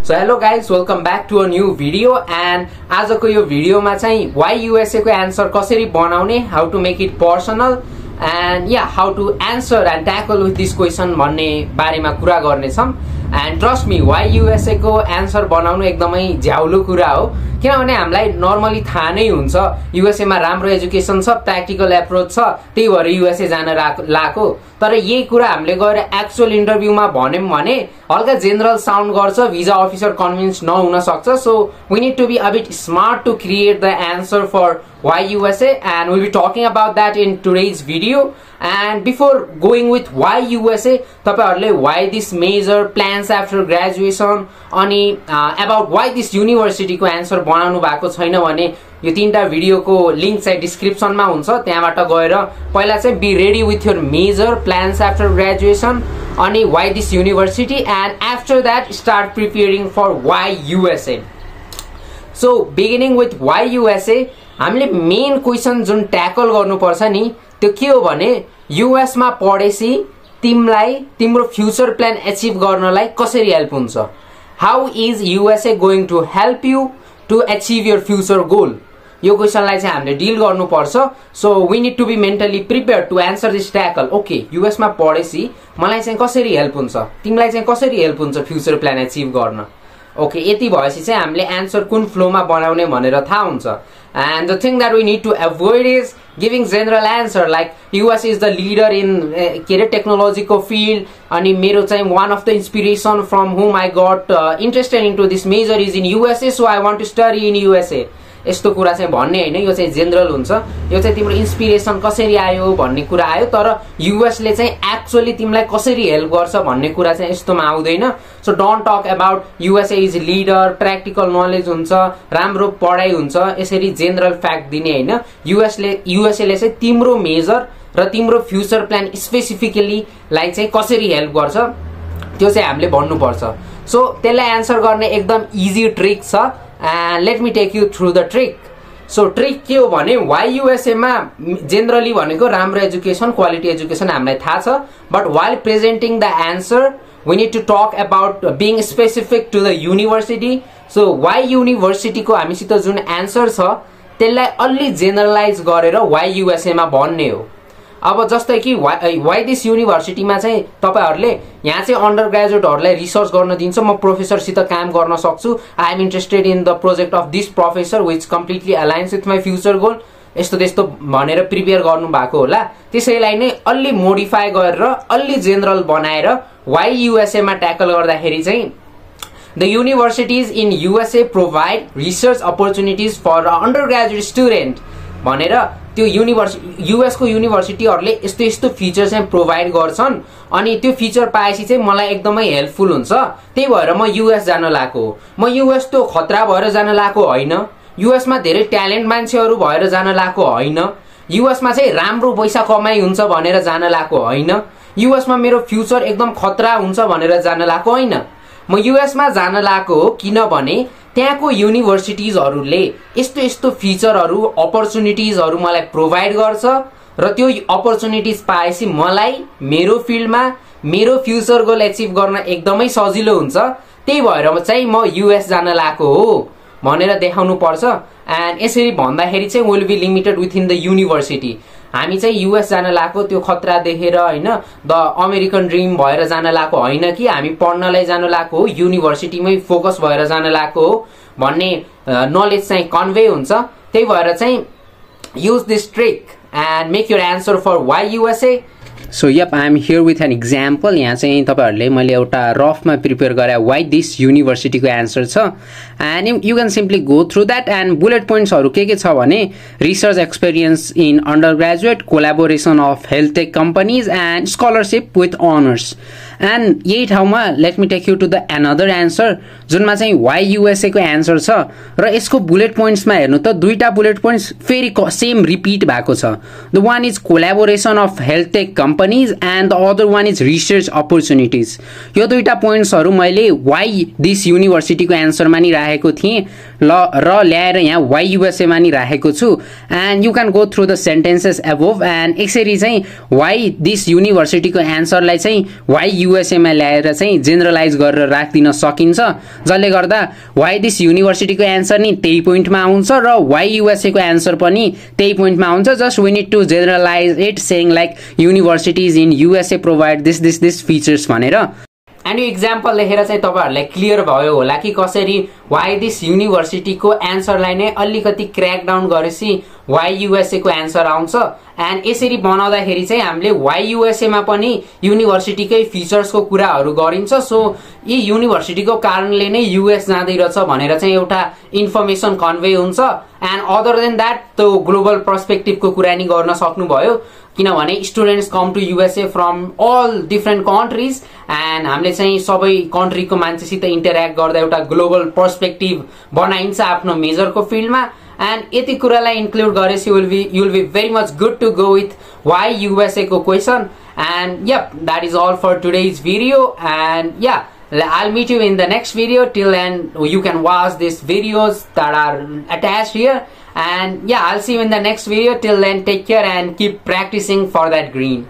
So hello guys, welcome back to a new video and आजको यो भिडियोमा चाहिँ why USA को आन्सर कसरी बनाउने, how to make it personal and yeah, how to answer and tackle with this question भन्ने बारेमा कुरा गर्ने छौं। And trust me, why USA को आन्सर बनाउनु एकदमै झ्याउलो कुरा हो, किनभने हामीलाई नर्मली थाहा नै हुन्छ USA मा राम्रो एजुकेसन छ, प्र्याक्टिकल एप्रोच छ, त्यही भएर USA जान लाको। तर यही कुरा हामीले गएर एक्चुअल इन्टरभ्यूमा भन्यौं भने हल्का जेनरल साउन्ड गर्छ, भिजा अफिसर कन्भिन्स नहुन सक्छ। So we need to be a bit smart to create the answer for why USA, and we'll be talking about that in today's video. And before going with why USA, तपाईहरुले why this major, plans after graduation, अनि about why this university को answer बनाउनु भएको छैन भने यो तीनटा भिडियोको link चाहिँ डिस्क्रिप्सनमा हुन्छ, त्यहाँबाट गएर पहिला चाहिँ be ready with your major, plans after graduation, अनि why this university, and after that start preparing for why USA. So beginning with why USA, हामीले मेन क्वेशन जुन ट्याकल गर्नुपर्छ नि त्यो के हो भने US मा पढेसी तिमलाई तिम्रो फ्युचर प्लान अचिभ गर्नलाई कसरी हेल्प हुन्छ। How is USA going to help you to achieve your future goal, यो क्वेशनलाई चाहिँ हामीले डिल गर्नुपर्छ। So we need to be mentally prepared to answer this tackle. Okay, US मा पढेसी मलाई चाहिँ कसरी हेल्प हुन्छ, तिमीलाई चाहिँ कसरी हेल्प हुन्छ फ्युचर प्लान अचिभ गर्न। ओके, यति भएपछि चाहिँ हामीले आन्सर कुन फ्लोमा बनाउने भनेर थाहा हुन्छ। And the thing that we need to avoid is giving general answer like US is the leader in technological field, अनि मेरो चाहिँ one of the inspiration from whom I got interested into this major is in USA, so I want to study in USA. यस्तो कुरा चाहिँ भन्ने हैन, यो चाहिँ जनरल हुन्छ। यो चाहिँ तिम्रो इन्स्पिरेसन कसरी आयो भन्ने कुरा आयो, तर US ले चाहिँ एक्चुअली तिमीलाई कसरी हेल्प गर्छ भन्ने कुरा चाहिँ यस्तोमा आउँदैन। So don't talk about USA is leader, practical knowledge हुन्छ, राम्रो पढाइ हुन्छ, यसरी जनरल फ्याक्ट दिने हैन। USA ले चाहिँ तिम्रो मेजर र तिम्रो फ्युचर प्लान स्पेसिफिकली लाई चाहिँ कसरी हेल्प गर्छ त्यो चाहिँ हामीले भन्नुपर्छ। सो त्यसलाई आन्सर गर्ने एकदम इजी ट्रिक छ, and let me take you through the trick. So trick के हो भने why USA मा generally भनेको राम्रो एजुकेसन, क्वालिटी एजुकेसन हामीलाई थाहा छ, but while presenting the answer we need to talk about being specific to the university. So why university को हामीसित जुन आन्सर छ त्यसलाई अलि जेनरलाइज गरेर why USA मा भन्ने हो। अब जस्तै कि why this university मा चाहिँ तपाईहरुले यहाँ चाहिँ अन्डर ग्रेजुएटहरुलाई रिसर्च गर्न दिन्छ, म प्रोफेसरसित काम गर्न सक्छु, I am interested in the project of this professor which completely aligns with my future goal, यस्तो त्यस्तो भनेर प्रिपेयर गर्नु भएको होला। त्यसैलाई नै अलि मोडिफाई गरेर अलि जेनरल बनाएर why USA मा ट्याकल गर्दाखेरि चाहिँ the universities in USA provide research opportunities for undergraduate student भनेर त्यो US को युनिभर्सिटीहरुले यस्तो यस्तो फिचर चाहिँ प्रोवाइड गर्छन्, अनि त्यो फिचर पाएपछि चाहिँ मलाई एकदमै हेल्पफुल हुन्छ, त्यही भएर म US जान लाको। म US तो खतरा भएर जान लाको हैन, US मा धेरै ट्यालेन्ट मान्छेहरु भएर जान लाको हैन, US मा चाहिँ राम्रो पैसा कमाइ हुन्छ भनेर जान लाको हैन, US मा मेरो फ्युचर एकदम खतरा हुन्छ भनेर जान लाको हैन। म US मा जान लाको हो किनभने त्यहाँको युनिभर्सिटीजहरुले यस्तो यस्तो फिचरहरु, अपर्चुनिटीजहरु मलाई प्रोवाइड गर्छ र त्यो अपर्चुनिटीज पाएपछि मलाई मेरो फिल्डमा मेरो फ्युचर गोल अचिभ गर्न एकदमै सजिलो हुन्छ, त्यही भएर चाहिँ म US जान लाको हो भनेर देखाउनु पर्छ। एन्ड यसरी भन्दाखेरि चाहिँ will be limited within the university. हामी चाहिँ US जान लाको त्यो खतरा देखेर हैन, द अमेरिकन ड्रीम भएर जान लाको हैन कि हामी पढ्नलाई जान लाको हो, युनिभर्सिटीमै फोकस भएर जान लाको हो भन्ने नलेज चाहिँ कन्वे हुन्छ। त्यही भएर चाहिँ use this trick and make your answer for why USA. So yep, I am here with an example. यहाँ चाहिँ तपाईहरुले मैले एउटा रफमा प्रिपेयर गरे why this university को आन्सर छ, and you can simply go through that and bullet points हरु के छ भने research experience in undergraduate, collaboration of health tech companies and scholarship with honors. And यही ठाउँमा let me take you to the another answer जुनमा चाहिँ why USA को answer छ र यसको बुलेट पोइन्ट्समा हेर्नु त दुईटा बुलेट पोइन्ट्स फेरि सेम रिपिट भएको छ। The one is collaboration of health tech companies and the other one is research opportunities. यो दुईटा पोइन्ट्सहरु मैले why this university को आन्सरमा नि राखेको थिएँ र ल्याएर यहाँ why USA मा नि राखेको छु। and you can go through the sentences above and यसरी चाहिँ why this university को आन्सरलाई चाहिँ why युएसएमा ल्याएर चाहिँ जेनरलाइज गरेर राखिदिन सकिन्छ, जसले गर्दा वाइ दिस युनिभर्सिटीको एन्सर नि त्यही पोइन्टमा आउँछ र वाइ युएसएको एन्सर पनि त्यही पोइन्टमा आउँछ। Just we need to generalize it saying like universities in USA provide this features भनेर। एन्ड यो इक्जाम्पल लेखेर चाहिँ तपाईहरुलाई क्लियर भयो होला कि कसरी वाइ दिस युनिभर्सिटीको एन्सरलाई नै अलिकति क्र्याक डाउन गरेपछि वाइ युएसए को एन्सर आउँछ। एन्ड यसरी बनाउँदाखेरि चाहिँ हामीले वाइ युएसए मा पनि युनिभर्सिटीकै फिचर्सको कुराहरू गरिन्छ। सो यी युनिभर्सिटीको कारणले नै युएस जाँदै रहेछ भनेर चाहिँ एउटा इन्फर्मेसन कन्भे हुन्छ। एन्ड अदर देन दैट त्यो ग्लोबल पर्सपेक्टिभको कुरा नि गर्न सक्नुभयो, किनभने students come to USA from all different countries and हामीले चाहिँ सबै कन्ट्रीको मान्छेसित इन्टरेक्ट गर्दा एउटा ग्लोबल पर्सपेक्टिभ बनाइन्छ आफ्नो मेजरको फिल्डमा। एन्ड यति कुरालाई इन्क्लुड गरेपछि you will be very much good to go with why USA को question. And yep, that is all for today's video. And yeah, I'll meet you in the next video. Till then, you can watch these videos that are attached here. And yeah, I'll see you in the next video. Till then, take care and keep practicing for that green.